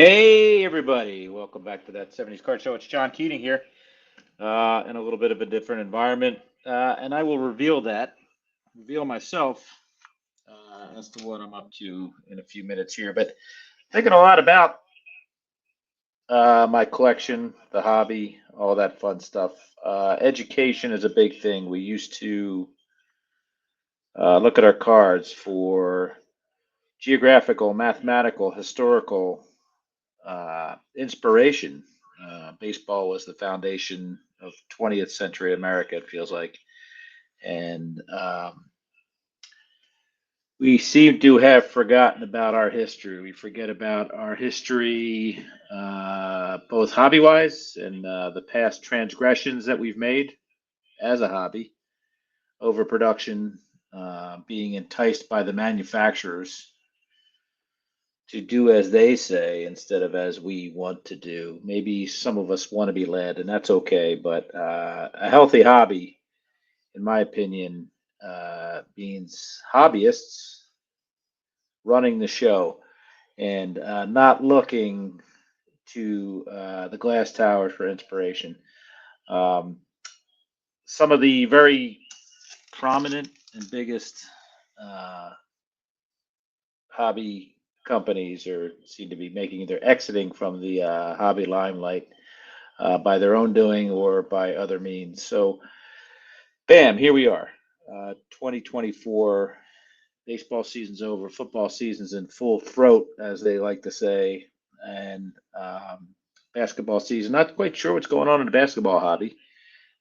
Hey everybody, welcome back to that 70s Card Show. It's John Keating here, in a little bit of a different environment, and I will reveal myself as to what I'm up to in a few minutes here. But thinking a lot about my collection, the hobby, all that fun stuff. Education is a big thing. We used to look at our cards for geographical, mathematical, historical inspiration. Baseball was the foundation of 20th century America, it feels like. And we seem to have forgotten about our history. We forget about our history, both hobby wise and the past transgressions that we've made as a hobby, overproduction, being enticed by the manufacturers to do as they say instead of as we want to do. Maybe some of us want to be led, and that's okay. But a healthy hobby, in my opinion, means hobbyists running the show and not looking to the glass towers for inspiration. Um, some of the very prominent and biggest uh, hobby companies are seem to be making they're exiting from the hobby limelight by their own doing or by other means. So, bam, here we are. 2024 baseball season's over, football season's in full throat, as they like to say, and basketball season. Not quite sure what's going on in the basketball hobby.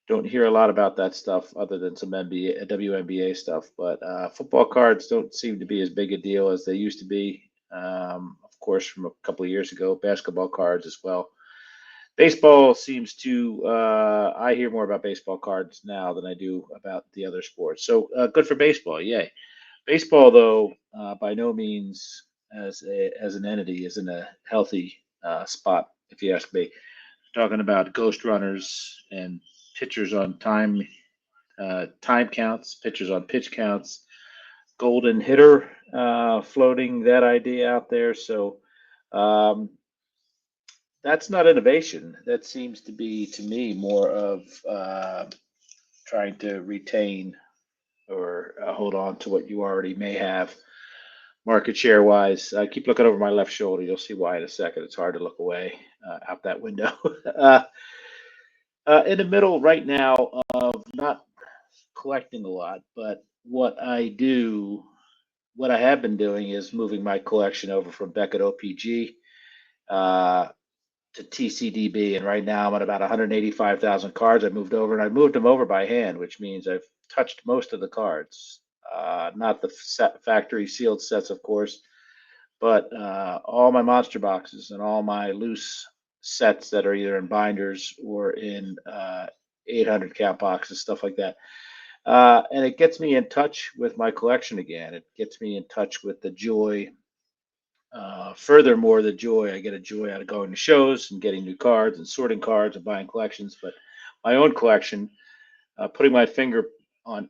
Don't hear a lot about that stuff other than some NBA, WNBA stuff. But football cards don't seem to be as big a deal as they used to be. Of course, from a couple of years ago, basketball cards as well. Baseball seems to, I hear more about baseball cards now than I do about the other sports. So good for baseball, yay. Baseball, though, by no means as an entity is in a healthy spot, if you ask me. Talking about ghost runners and pitchers on time counts, pitchers on pitch counts, golden hitter floating that idea out there. So um, that's not innovation. That seems to be, to me, more of trying to retain or hold on to what you already may have market share wise. I keep looking over my left shoulder. You'll see why in a second. It's hard to look away out that window. uh, in the middle right now of not collecting a lot, but what I have been doing is moving my collection over from Beckett OPG uh, to TCDB, and right now I'm at about 185,000 cards. I moved over, and I moved them over by hand, which means I've touched most of the cards. Not the factory sealed sets, of course, but all my monster boxes and all my loose sets that are either in binders or in 800 count boxes, stuff like that. And it gets me in touch with my collection again. It gets me in touch with the joy. Furthermore, the joy I get a joy out of going to shows and getting new cards and sorting cards and buying collections. But my own collection, putting my fingers on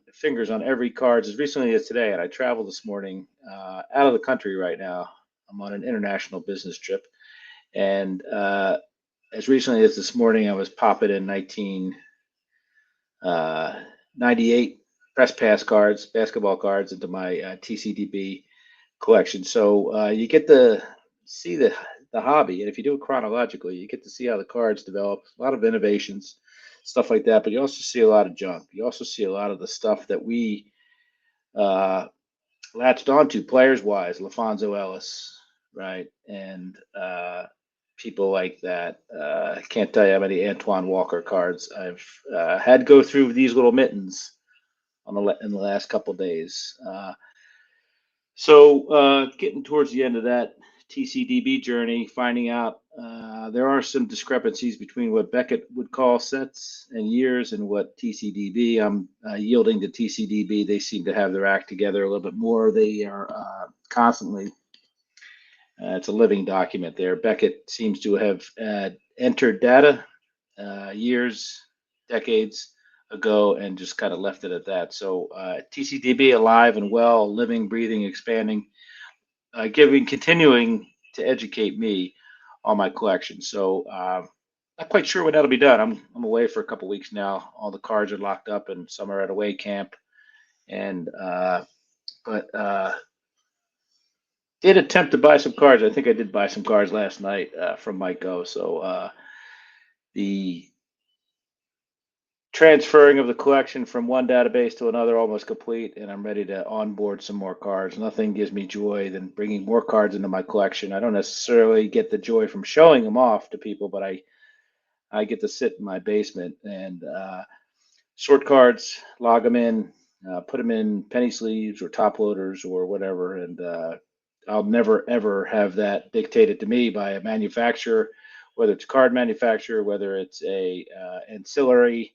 every card as recently as today. And I traveled this morning out of the country right now. I'm on an international business trip, and as recently as this morning, I was popping in 1998 press pass cards, basketball cards into my TCDB collection. So you get to see the hobby, and if you do it chronologically, you get to see how the cards develop. A lot of innovations, stuff like that. But you also see a lot of junk. You also see a lot of the stuff that we uh, latched onto players wise, LaFonso Ellis, right, and people like that. I can't tell you how many Antoine Walker cards I've had go through these little mittens in the last couple of days. Getting towards the end of that TCDB journey, finding out there are some discrepancies between what Beckett would call sets and years and what TCDB. I'm yielding to TCDB. They seem to have their act together a little bit more. They are constantly, it's a living document there. Beckett seems to have entered data years, decades ago and just kind of left it at that. So TCDB alive and well, living, breathing, expanding, continuing to educate me all my collection. So not quite sure when that'll be done. I'm away for a couple weeks now. All the cards are locked up, and some are at away camp. And but did attempt to buy some cards. I think I did buy some cards last night from Mike Go. So the transferring of the collection from one database to another almost complete, and I'm ready to onboard some more cards. Nothing gives me joy than bringing more cards into my collection. I don't necessarily get the joy from showing them off to people, but I get to sit in my basement and sort cards, log them in, put them in penny sleeves or top loaders or whatever, and I'll never ever have that dictated to me by a manufacturer, whether it's a card manufacturer, whether it's a ancillary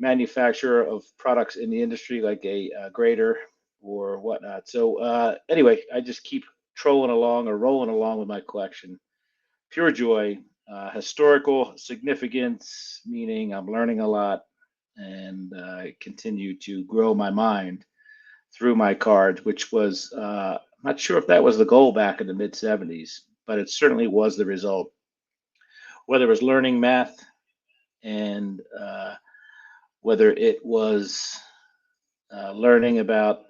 manufacturer of products in the industry like a grader or whatnot. So anyway, I just keep trolling along or rolling along with my collection. Pure joy, historical significance, meaning I'm learning a lot and continue to grow my mind through my cards, which was, I'm not sure if that was the goal back in the mid 70s, but it certainly was the result. Whether it was learning math and whether it was learning about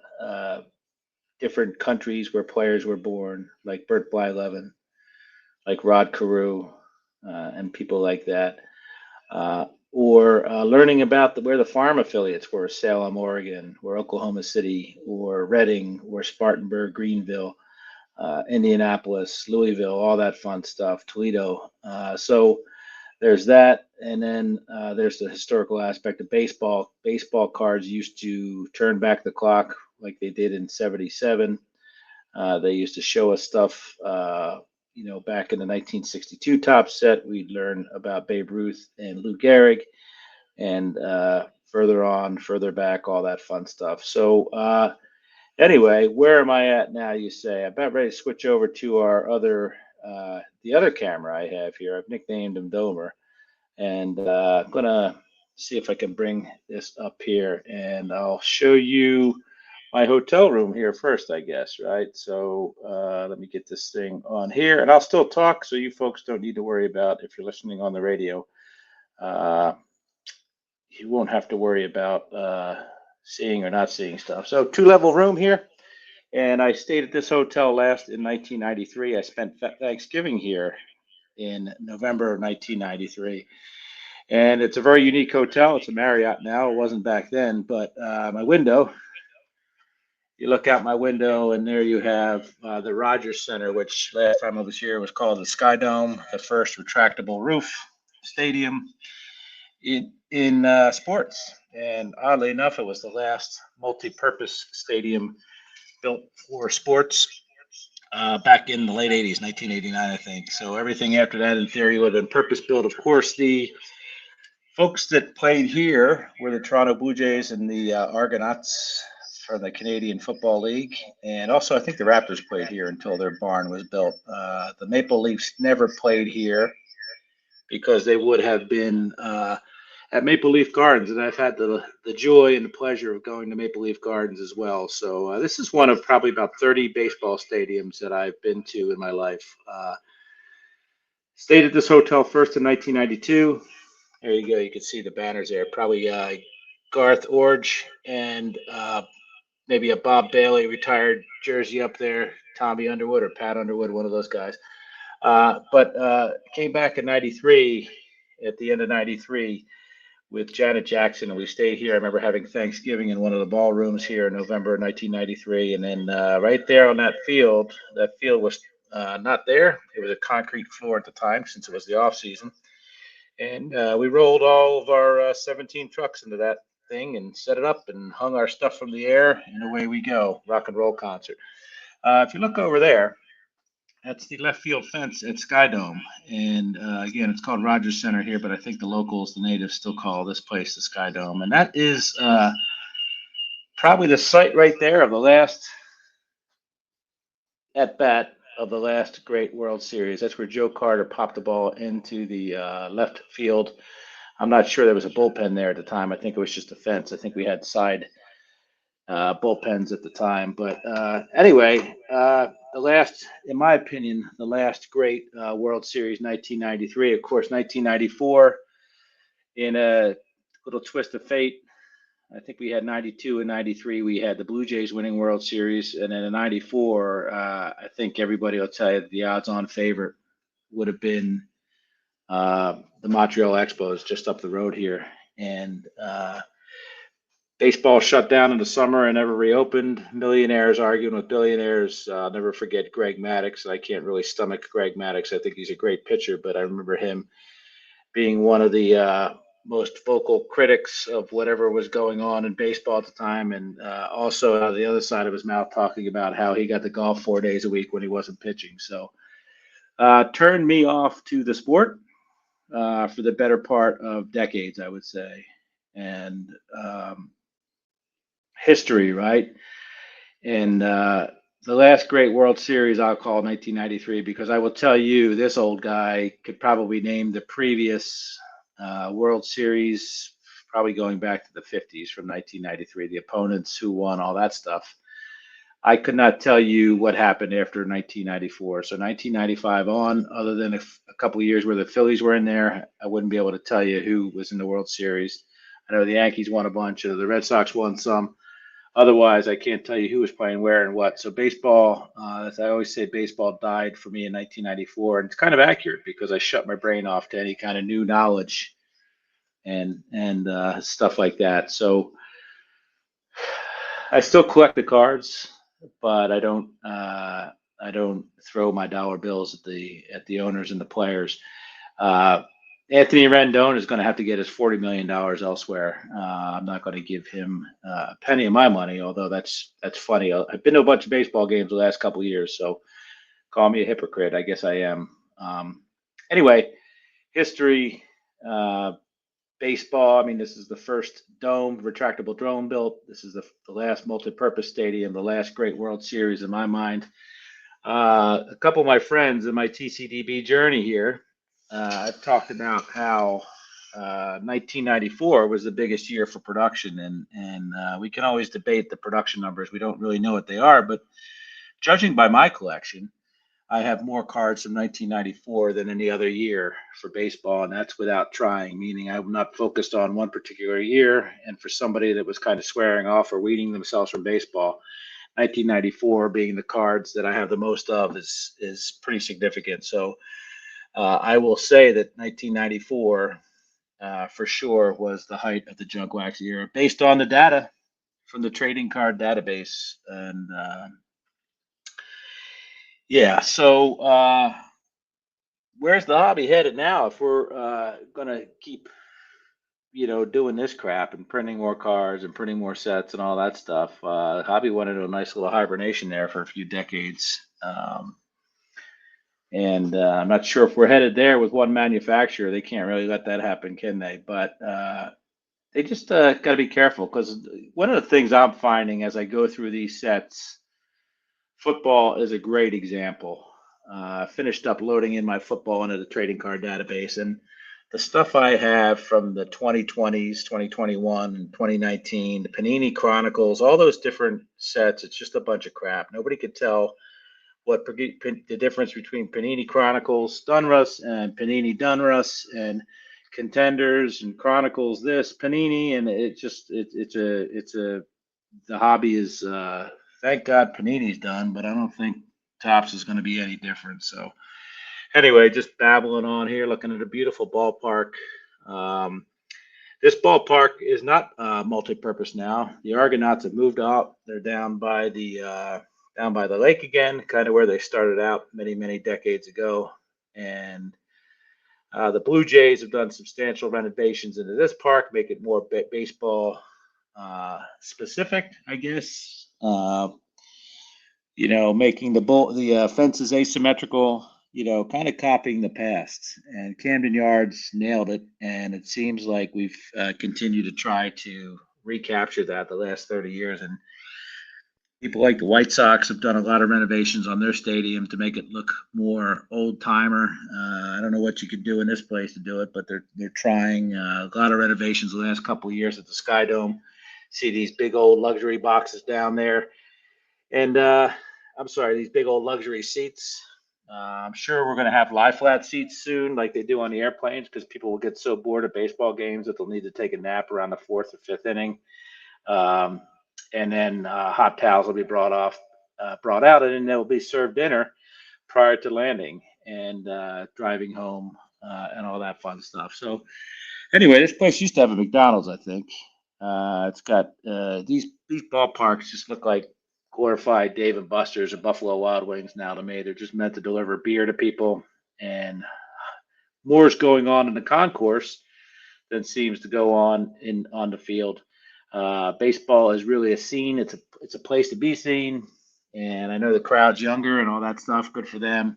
different countries where players were born, like Bert Blyleven, like Rod Carew, and people like that, or learning about where the farm affiliates were, Salem, Oregon, or Oklahoma City, or Reading, or Spartanburg, Greenville, Indianapolis, Louisville, all that fun stuff, Toledo. So there's that, and then there's the historical aspect of baseball. Baseball cards used to turn back the clock like they did in '77. They used to show us stuff, back in the 1962 top set. We'd learn about Babe Ruth and Lou Gehrig, and further back, all that fun stuff. So anyway, where am I at now, you say? I'm about ready to switch over to the other camera I have here. I've nicknamed him Domer. And I'm going to see if I can bring this up here, and I'll show you my hotel room here first, I guess, right? So let me get this thing on here, and I'll still talk, so you folks don't need to worry about, if you're listening on the radio, you won't have to worry about seeing or not seeing stuff. So 2-level room here. And I stayed at this hotel last in 1993. I spent Thanksgiving here in November of 1993. And it's a very unique hotel. It's a Marriott now. It wasn't back then, but my window, you look out my window, and there you have the Rogers Center, which last time I was here was called the Sky Dome, the first retractable roof stadium in sports. And oddly enough, it was the last multi-purpose stadium built for sports back in the late 80s, 1989, I think. So everything after that, in theory, would have been purpose-built. Of course, the folks that played here were the Toronto Blue Jays and the Argonauts from the Canadian Football League. And also, I think the Raptors played here until their barn was built. The Maple Leafs never played here because they would have been at Maple Leaf Gardens, and I've had the joy and the pleasure of going to Maple Leaf Gardens as well. So this is one of probably about 30 baseball stadiums that I've been to in my life. Stayed at this hotel first in 1992. There you go. You can see the banners there. Probably Garth Orge and maybe a Bob Bailey retired jersey up there. Tommy Underwood or Pat Underwood, one of those guys. But came back in '93, at the end of '93, with Janet Jackson, and we stayed here. I remember having Thanksgiving in one of the ballrooms here in November 1993, and then right there on that field was not there. It was a concrete floor at the time, since it was the off season, and we rolled all of our 17 trucks into that thing and set it up and hung our stuff from the air, and away we go. Rock and roll concert. If you look over there, that's the left field fence at Sky Dome. And again, it's called Rogers Center here, but I think the locals, the natives, still call this place the Sky Dome. And that is probably the site right there of the last at bat of the last great World Series. That's where Joe Carter popped the ball into the left field. I'm not sure there was a bullpen there at the time. I think it was just a fence. I think we had side bullpens at the time. But anyway, in my opinion, the last great World Series, 1993. Of course, 1994, in a little twist of fate, I think we had 92 and 93. We had the Blue Jays winning World Series, and then in 94, I think everybody will tell you the odds-on favorite would have been the Montreal Expos just up the road here. And baseball shut down in the summer and never reopened. Millionaires arguing with billionaires. I'll never forget Greg Maddux. I can't really stomach Greg Maddux. I think he's a great pitcher, but I remember him being one of the most vocal critics of whatever was going on in baseball at the time, and also out of the other side of his mouth talking about how he got to golf 4 days a week when he wasn't pitching. So turned me off to the sport for the better part of decades, I would say. And history, right? And the last great World Series I'll call 1993 because I will tell you this old guy could probably name the previous World Series, probably going back to the 50s from 1993, the opponents who won, all that stuff. I could not tell you what happened after 1994. So 1995 on, other than a couple of years where the Phillies were in there, I wouldn't be able to tell you who was in the World Series. I know the Yankees won a bunch, the Red Sox won some. Otherwise, I can't tell you who was playing where and what. So baseball, as I always say, baseball died for me in 1994, and it's kind of accurate because I shut my brain off to any kind of new knowledge and stuff like that. So I still collect the cards, but I don't throw my dollar bills at the owners and the players. Anthony Rendon is going to have to get his $40 million elsewhere. I'm not going to give him a penny of my money, although that's funny. I've been to a bunch of baseball games the last couple of years, so call me a hypocrite. I guess I am. Anyway, history, baseball. I mean, this is the first retractable dome built. This is the last multi-purpose stadium, the last great World Series in my mind. A couple of my friends in my TCDB journey here, I've talked about how 1994 was the biggest year for production, and we can always debate the production numbers. We don't really know what they are, but judging by my collection, I have more cards from 1994 than any other year for baseball, and that's without trying, meaning I'm not focused on one particular year. And for somebody that was kind of swearing off or weeding themselves from baseball, 1994 being the cards that I have the most of is pretty significant. So I will say that 1994 for sure was the height of the junk wax era based on the data from the trading card database. And yeah, so where's the hobby headed now if we're going to keep doing this crap and printing more cards and printing more sets and all that stuff? Hobby went into a nice little hibernation there for a few decades. And I'm not sure if we're headed there with one manufacturer. They can't really let that happen, can they? But they just got to be careful because one of the things I'm finding as I go through these sets, football is a great example. I finished up loading in my football into the trading card database, and the stuff I have from the 2020s, 2021, and 2019, the Panini Chronicles, all those different sets, it's just a bunch of crap. Nobody could tell what the difference between Panini Chronicles Donruss and Panini Donruss and Contenders and Chronicles this Panini, and the hobby is thank God Panini's done, but I don't think Topps is going to be any different. So anyway, just babbling on here, looking at a beautiful ballpark. This ballpark is not multi-purpose now. The Argonauts have moved out. They're down by the lake again, kind of where they started out many, many decades ago. And the Blue Jays have done substantial renovations into this park, make it more baseball specific, I guess. Making the fences asymmetrical, kind of copying the past. And Camden Yards nailed it. And it seems like we've continued to try to recapture that the last 30 years. And people like the White Sox have done a lot of renovations on their stadium to make it look more old timer. I don't know what you could do in this place to do it, but they're trying a lot of renovations the last couple of years at the Sky Dome. See these big old luxury boxes down there, and I'm sorry, these big old luxury seats. I'm sure we're going to have lie flat seats soon, like they do on the airplanes, because people will get so bored of baseball games that they'll need to take a nap around the fourth or fifth inning. Um, and then hot towels will be brought out, and then they'll be served dinner prior to landing and driving home and all that fun stuff. So anyway, this place used to have a McDonald's, I think. It's got these ballparks just look like glorified Dave and Buster's or Buffalo Wild Wings now to me. They're just meant to deliver beer to people, and more is going on in the concourse than seems to go on the field. Baseball is really a scene. It's a place to be seen, and I know the crowd's younger and all that stuff. Good for them.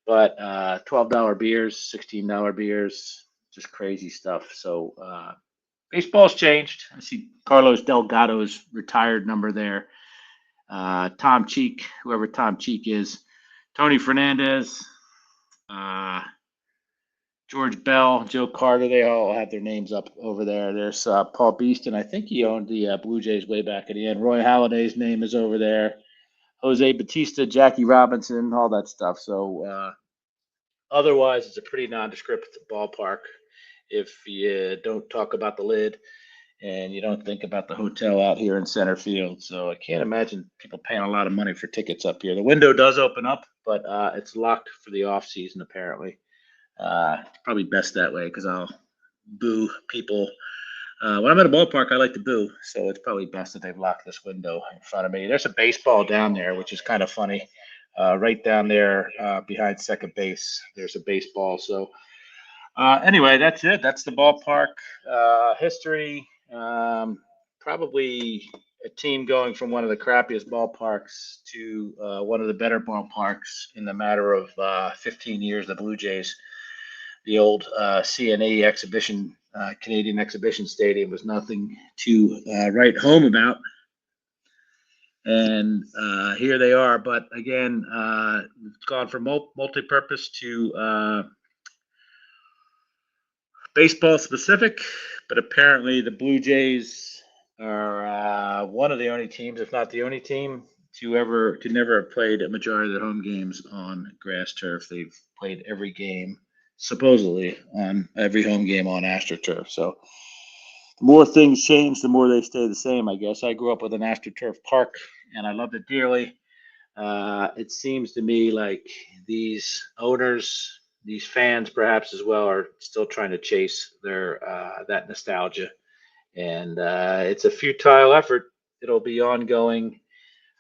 But $12 beers, $16 beers, just crazy stuff. So baseball's changed. I see Carlos Delgado's retired number there. Tom Cheek, whoever Tom Cheek is, Tony Fernandez, George Bell, Joe Carter, they all have their names up over there. There's Paul Beeston. I think he owned the Blue Jays way back at the end. Roy Halladay's name is over there. Jose Batista, Jackie Robinson, all that stuff. So otherwise, it's a pretty nondescript ballpark if you don't talk about the lid and you don't think about the hotel out here in center field. So I can't imagine people paying a lot of money for tickets up here. The window does open up, but it's locked for the off season apparently. It's probably best that way because I'll boo people. When I'm at a ballpark, I like to boo, so it's probably best that they've locked this window in front of me. There's a baseball down there, which is kind of funny. Right down there behind second base, there's a baseball. So anyway, that's it. That's the ballpark history. Probably a team going from one of the crappiest ballparks to one of the better ballparks in the matter of 15 years. The Blue Jays, the old CNA exhibition, Canadian Exhibition Stadium, was nothing to write home about. And here they are. But again, it's gone from multi-purpose to baseball specific. But apparently, the Blue Jays are one of the only teams, if not the only team, to never have played a majority of their home games on grass turf. They've played every game, supposedly, on every home game on AstroTurf. So the more things change, the more they stay the same, I guess. I grew up with an AstroTurf park, and I loved it dearly. It seems to me like these owners, these fans, perhaps as well, are still trying to chase their that nostalgia, and it's a futile effort. It'll be ongoing,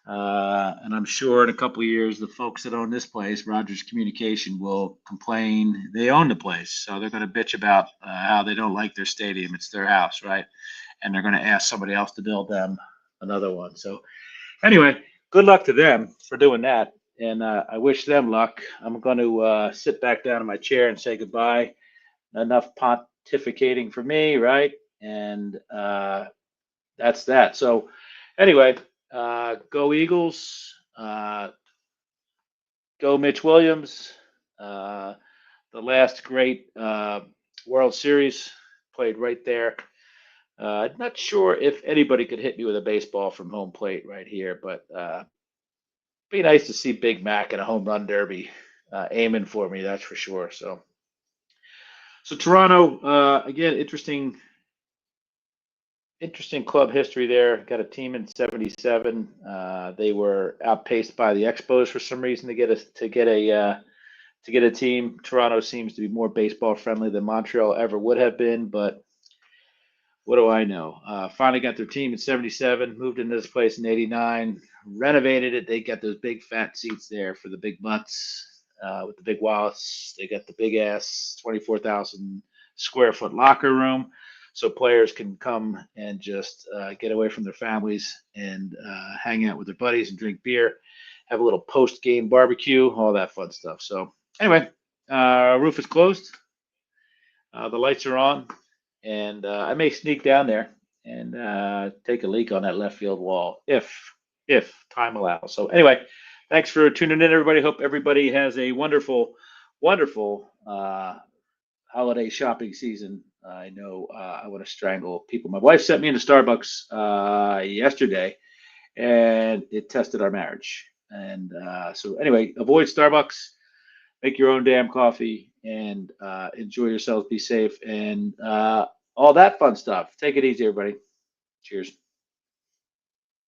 and I'm sure in a couple of years, the folks that own this place, Rogers Communication, will complain. They own the place, so they're going to bitch about how they don't like their stadium. It's their house, right? And they're going to ask somebody else to build them another one. So anyway, good luck to them for doing that. And I wish them luck. I'm going to sit back down in my chair and say goodbye. Enough pontificating for me, right? And that's that. So, anyway, go Eagles. Go Mitch Williams. The last great World Series played right there. Not sure if anybody could hit me with a baseball from home plate right here, but be nice to see Big Mac in a home run derby aiming for me, that's for sure. So Toronto, again, interesting club history there. Got a team in '77. They were outpaced by the Expos for some reason to get a team. Toronto seems to be more baseball friendly than Montreal ever would have been, but what do I know? Finally got their team in '77, moved into this place in '89, renovated it. They got those big fat seats there for the big butts with the big wallets. They got the big ass 24,000 square foot locker room so players can come and just get away from their families and hang out with their buddies and drink beer, have a little post game barbecue, all that fun stuff. So, anyway, roof is closed, the lights are on, and I may sneak down there and take a leak on that left field wall if time allows. So anyway, thanks for tuning in, everybody. Hope everybody has a wonderful holiday shopping season. I know I want to strangle people. My wife sent me into Starbucks yesterday, and it tested our marriage. And so anyway, avoid Starbucks, make your own damn coffee, and enjoy yourselves. Be safe and all that fun stuff. Take it easy, everybody. Cheers.